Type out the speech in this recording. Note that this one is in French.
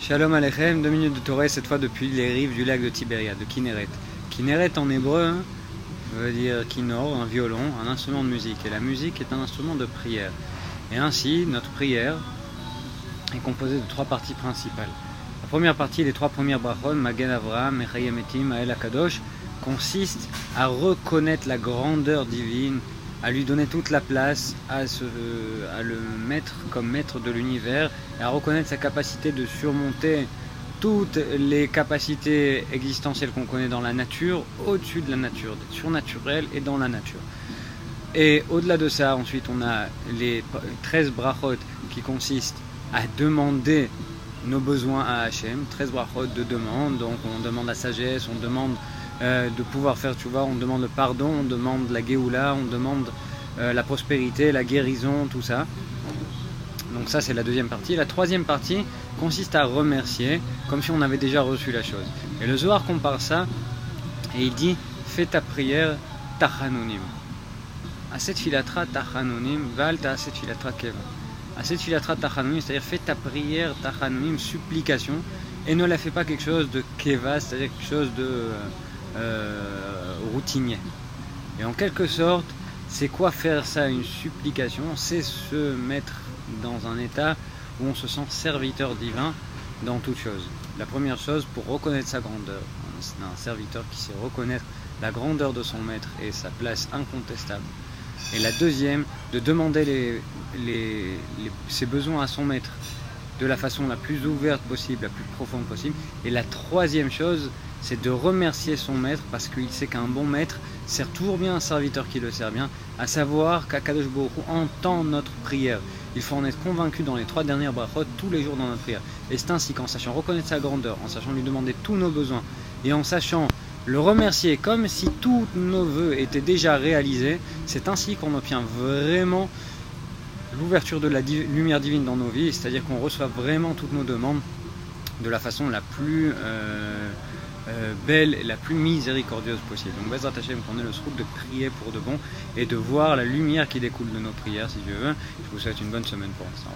Shalom Aleichem, 2 minutes de Torah, cette fois depuis les rives du lac de Tibériade, de Kinneret. Kinneret en hébreu veut dire kinnor, un violon, un instrument de musique. Et la musique est un instrument de prière. Et ainsi, notre prière est composée de 3 parties principales. La première partie, les 3 premières brachot, Magen Avraham, Mechayem Etim, Mael Akadosh, consiste à reconnaître la grandeur divine, à lui donner toute la place, à le mettre comme maître de l'univers, et à reconnaître sa capacité de surmonter toutes les capacités existentielles qu'on connaît dans la nature, au-dessus de la nature, d'être surnaturel et dans la nature. Et au-delà de ça, ensuite, on a les 13 brachot qui consistent à demander nos besoins à Hachem, 13 brachot de demande, donc on demande la sagesse, on demande de pouvoir faire tchouva, on demande le pardon, on demande la Géoula, on demande la prospérité, la guérison, tout ça. Donc ça c'est la deuxième partie. La troisième partie consiste à remercier, comme si on avait déjà reçu la chose. Et le Zohar compare ça, et il dit « Fais ta prière tachanunim ». Aset filatra tachanunim, valta aset filatra keva. Aset filatra tachanunim, c'est-à-dire fais ta prière tachanunim, supplication, et ne la fais pas quelque chose de keva, c'est-à-dire quelque chose de routinier. Et en quelque sorte, c'est quoi faire ça, une supplication? C'est se mettre dans un état où on se sent serviteur divin dans toute chose. La première chose, pour reconnaître sa grandeur, un serviteur qui sait reconnaître la grandeur de son maître et sa place incontestable. Et la deuxième, de demander ses besoins à son maître de la façon la plus ouverte possible, la plus profonde possible. Et la troisième chose, c'est de remercier son maître, parce qu'il sait qu'un bon maître sert toujours bien un serviteur qui le sert bien, à savoir qu'Akadosh Baruch Hu entend notre prière. Il faut en être convaincu dans les 3 dernières brachot tous les jours dans notre prière. Et c'est ainsi qu'en sachant reconnaître sa grandeur, en sachant lui demander tous nos besoins, et en sachant le remercier comme si tous nos vœux étaient déjà réalisés, c'est ainsi qu'on obtient vraiment l'ouverture de la lumière divine dans nos vies, c'est-à-dire qu'on reçoit vraiment toutes nos demandes de la façon la plus belle et la plus miséricordieuse possible. Donc Bezrat Hashem, qu'on ait le srout de prier pour de bon et de voir la lumière qui découle de nos prières, si Dieu veut. Je vous souhaite une bonne semaine pour l'instant.